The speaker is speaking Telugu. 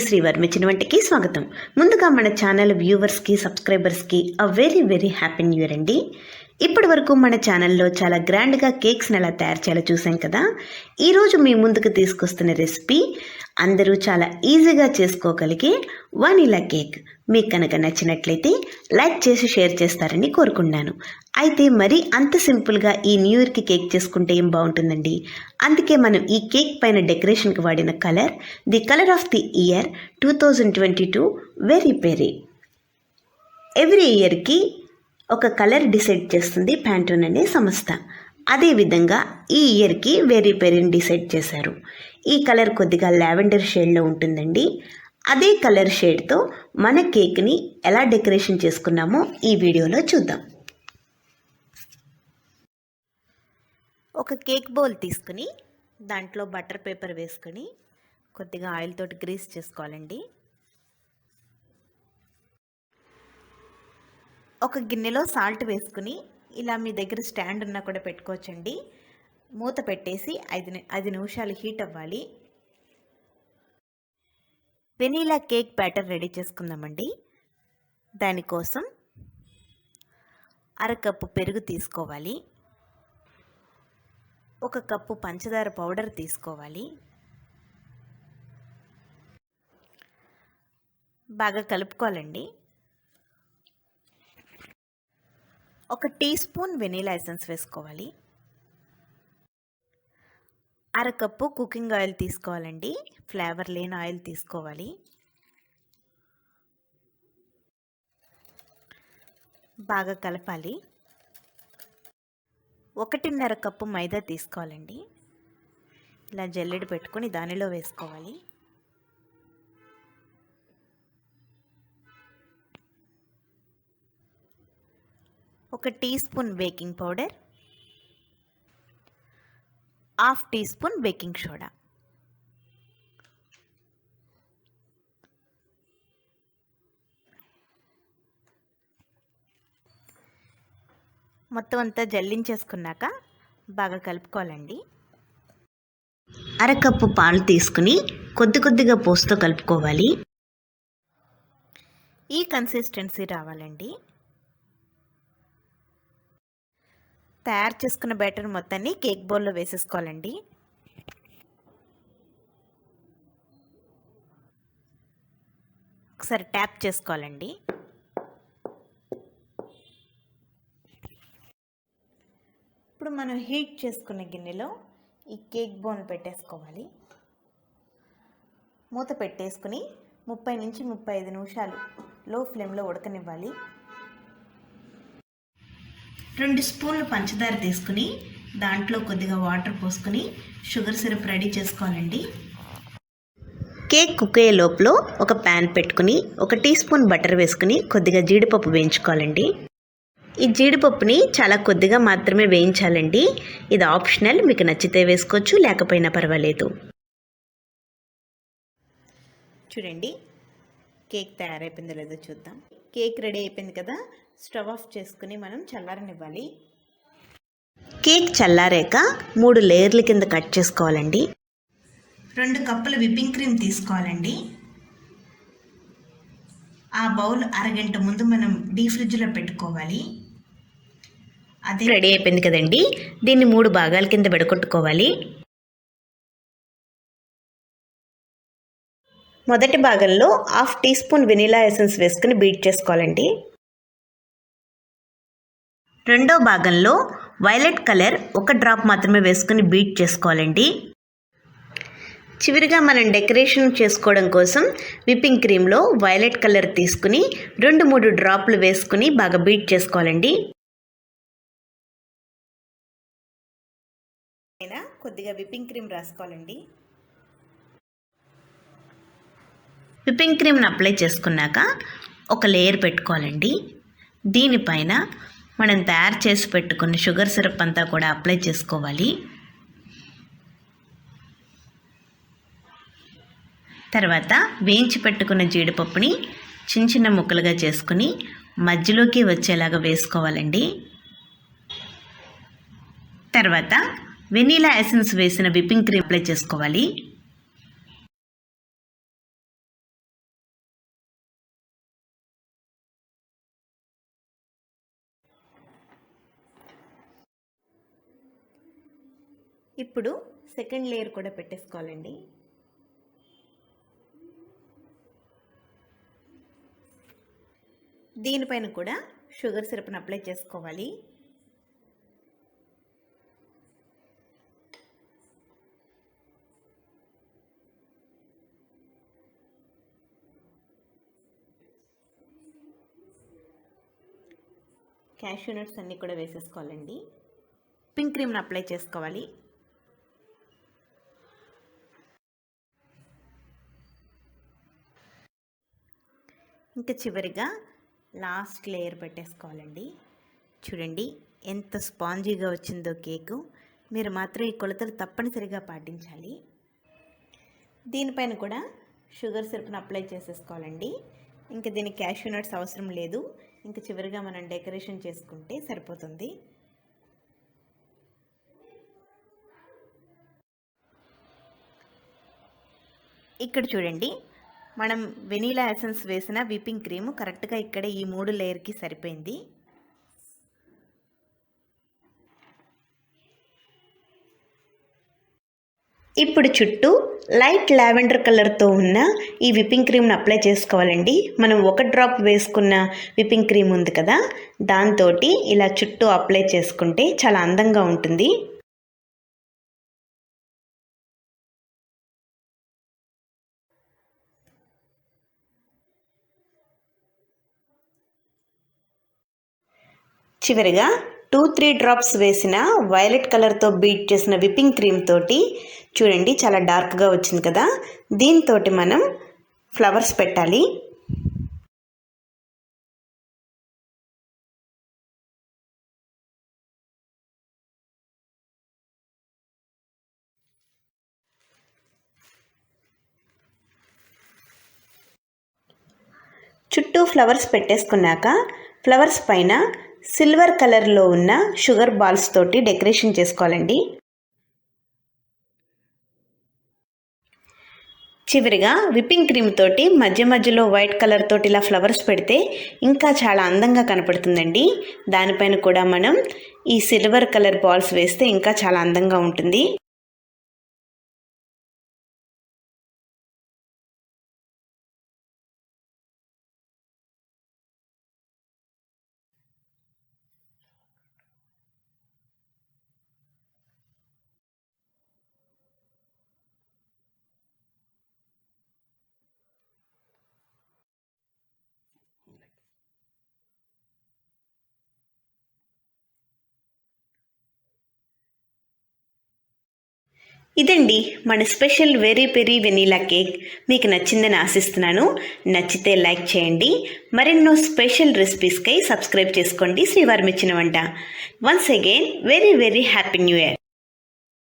శ్రీవారు మెచ్చిన వంటికి స్వాగతం. ముందుగా మన ఛానల్ వ్యూవర్స్కి సబ్స్క్రైబర్స్కి very very happy new year అండి. ఇప్పటి వరకు మన ఛానల్లో చాలా గ్రాండ్గా కేక్స్ని ఎలా తయారు చేయాలో చూసాం కదా. ఈరోజు మీ ముందుకు తీసుకొస్తున్న రెసిపీ అందరూ చాలా ఈజీగా చేసుకోగలిగే వనీలా కేక్. మీకు కనుక నచ్చినట్లయితే లైక్ చేసి షేర్ చేస్తారని కోరుకున్నాను. అయితే మరి అంత సింపుల్గా ఈ న్యూ ఇయర్కి కేక్ చేసుకుంటే ఏం బాగుంటుందండి. అందుకే మనం ఈ కేక్ పైన డెకరేషన్కి వాడిన colour the colour of the year 2022 very peri. Every ఇయర్కి ఒక కలర్ డిసైడ్ చేస్తుంది ప్యాంటూన్ అనే సంస్థ. అదేవిధంగా ఈ ఇయర్కి వెరీ పెరీని డిసైడ్ చేశారు. ఈ కలర్ కొద్దిగా లావెండర్ షేడ్లో ఉంటుందండి. అదే కలర్ షేడ్తో మన కేక్ని ఎలా డెకరేషన్ చేసుకున్నామో ఈ వీడియోలో చూద్దాం. ఒక కేక్ బౌల్ తీసుకుని దాంట్లో బటర్ పేపర్ వేసుకొని కొద్దిగా ఆయిల్ తోటి గ్రీస్ చేసుకోవాలండి. ఒక గిన్నెలో సాల్ట్ వేసుకుని ఇలా మీ దగ్గర స్టాండ్ ఉన్నా కూడా పెట్టుకోవచ్చండి. మూత పెట్టేసి 5 నిమిషాలు హీట్ అవ్వాలి. వెనీలా కేక్ బ్యాటర్ రెడీ చేసుకుందామండి. దానికోసం 1/2 కప్పు పెరుగు తీసుకోవాలి. 1 కప్పు పంచదార పౌడర్ తీసుకోవాలి. బాగా కలుపుకోవాలండి. 1 టీ స్పూన్ వెనీలా ఎసెన్స్ వేసుకోవాలి. 1/2 కప్పు కుకింగ్ ఆయిల్ తీసుకోవాలండి. ఫ్లేవర్ లేని ఆయిల్ తీసుకోవాలి. బాగా కలపాలి. 1.5 కప్పు మైదా తీసుకోవాలండి. ఇలా జల్లెడ పెట్టుకొని దానిలో వేసుకోవాలి. ఒక teaspoon baking powder, 1/2 teaspoon baking soda, మొత్తం అంతా జల్లించేసుకున్నాక బాగా కలుపుకోవాలండి. 1/2 కప్పు పాలు తీసుకుని కొద్దిగా పోస్తూ కలుపుకోవాలి. ఈ కన్సిస్టెన్సీ రావాలండి. తయారు చేసుకున్న బ్యాటర్ మొత్తాన్ని కేక్ బౌల్లో వేసేసుకోవాలండి. ఒకసారి ట్యాప్ చేసుకోవాలండి. ఇప్పుడు మనం హీట్ చేసుకున్న గిన్నెలో ఈ కేక్ బౌల్ పెట్టేసుకోవాలి. మూత పెట్టేసుకుని 30 నుంచి 35 నిమిషాలు లో ఫ్లేమ్లో ఉడకనివ్వాలి. 2 స్పూన్లు పంచదార తీసుకుని దాంట్లో కొద్దిగా వాటర్ పోసుకొని షుగర్ సిరప్ రెడీ చేసుకోవాలండి. కేక్ కుక్ అయ్యే లోపల ఒక ప్యాన్ పెట్టుకుని 1 టీ స్పూన్ బటర్ వేసుకుని కొద్దిగా జీడిపప్పు వేయించుకోవాలండి. ఈ జీడిపప్పుని చాలా కొద్దిగా మాత్రమే వేయించాలండి. ఇది ఆప్షనల్, మీకు నచ్చితే వేసుకోవచ్చు, లేకపోయినా పర్వాలేదు. చూడండి కేక్ తయారైపోయిందో లేదో చూద్దాం. కేక్ రెడీ అయిపోయింది కదా. స్టవ్ ఆఫ్ చేసుకుని మనం చల్లారనివ్వాలి. కేక్ చల్లారాక 3 లేయర్ల కింద కట్ చేసుకోవాలండి. 2 కప్పుల విప్పింగ్ క్రీమ్ తీసుకోవాలండి. ఆ బౌల్ అరగంట ముందు మనం డీ ఫ్రిడ్జ్లో పెట్టుకోవాలి. అది రెడీ అయిపోయింది కదండి. దీన్ని 3 భాగాల కింద విడగొట్టుకోవాలి. మొదటి భాగంలో 1/2 టీ స్పూన్ వెనీలా ఎసెన్స్ వేసుకుని బీట్ చేసుకోవాలండి. రెండో భాగంలో వైలెట్ కలర్ 1 డ్రాప్ మాత్రమే వేసుకుని బీట్ చేసుకోవాలండి. చివరిగా మనం డెకరేషన్ చేసుకోవడం కోసం విప్పింగ్ క్రీమ్లో వైలెట్ కలర్ తీసుకుని 2-3 డ్రాప్లు వేసుకుని బాగా బీట్ చేసుకోవాలండి. పైన కొద్దిగా విప్పింగ్ క్రీమ్ రాసుకోవాలండి. విప్పింగ్ క్రీమ్ని అప్లై చేసుకున్నాక ఒక లేయర్ పెట్టుకోవాలండి. దీనిపైన మనం తయారు చేసి పెట్టుకున్న షుగర్ సిరప్ అంతా కూడా అప్లై చేసుకోవాలి. తర్వాత వేయించి పెట్టుకున్న జీడిపప్పుని చిన్న చిన్న ముక్కలుగా చేసుకుని మధ్యలోకి వచ్చేలాగా వేసుకోవాలండి. తర్వాత వెనీలా ఎసెన్స్ వేసిన విప్పింగ్ క్రీమ్ అప్లై చేసుకోవాలి. ఇప్పుడు సెకండ్ లేయర్ కూడా పెట్టేసుకోవాలండి. దీనిపైన కూడా షుగర్ సిరప్ని అప్లై చేసుకోవాలి. క్యాష్యూ నట్స్ అన్నీ కూడా వేసేసుకోవాలండి. పింక్ క్రీమ్ని అప్లై చేసుకోవాలి. ఇంకా చివరిగా లాస్ట్ లేయర్ పెట్టేసుకోవాలండి. చూడండి ఎంత స్పాంజీగా వచ్చిందో కేకు. మీరు మాత్రం ఈ కొలతలు తప్పనిసరిగా పాటించాలి. దీనిపైన కూడా షుగర్ సిరప్ని అప్లై చేసేసుకోవాలండి. ఇంకా దీనికి క్యాష్యూ నట్స్ అవసరం లేదు. ఇంకా చివరిగా మనం డెకరేషన్ చేసుకుంటే సరిపోతుంది. ఇక్కడ చూడండి, మనం వెనీలా ఎసెన్స్ వేసిన విప్పింగ్ క్రీమ్ కరెక్ట్గా ఇక్కడ ఈ 3 లేయర్కి సరిపోయింది. ఇప్పుడు చుట్టూ లైట్ లావెండర్ కలర్తో ఉన్న ఈ విప్పింగ్ క్రీమ్ని అప్లై చేసుకోవాలండి. మనం 1 డ్రాప్ వేసుకున్న విప్పింగ్ క్రీమ్ ఉంది కదా, దాంతో ఇలా చుట్టూ అప్లై చేసుకుంటే చాలా అందంగా ఉంటుంది. చివరిగా 2-3 డ్రాప్స్ వేసిన వైలెట్ కలర్తో బీట్ చేసిన విప్పింగ్ క్రీమ్ తోటి చూడండి చాలా డార్క్గా వచ్చింది కదా, దీంతో మనం ఫ్లవర్స్ పెట్టాలి. చుట్టూ ఫ్లవర్స్ పెట్టేసుకున్నాక ఫ్లవర్స్ పైన సిల్వర్ కలర్లో ఉన్న షుగర్ బాల్స్ తోటి డెకరేషన్ చేసుకోవాలండి. చివరిగా విప్పింగ్ క్రీమ్ తోటి మధ్య మధ్యలో వైట్ కలర్ తోటి ఇలా ఫ్లవర్స్ పెడితే ఇంకా చాలా అందంగా కనపడుతుందండి. దానిపైన కూడా మనం ఈ సిల్వర్ కలర్ బాల్స్ వేస్తే ఇంకా చాలా అందంగా ఉంటుంది. ఇదండి మన special very peri vanilla cake. మీకు నచ్చిందని ఆశిస్తున్నాను. నచ్చితే లైక్ చేయండి. మరెన్నో స్పెషల్ రెసిపీస్కై సబ్స్క్రైబ్ చేసుకోండి శ్రీవారు మెచ్చిన వంట. Once again very very happy new year.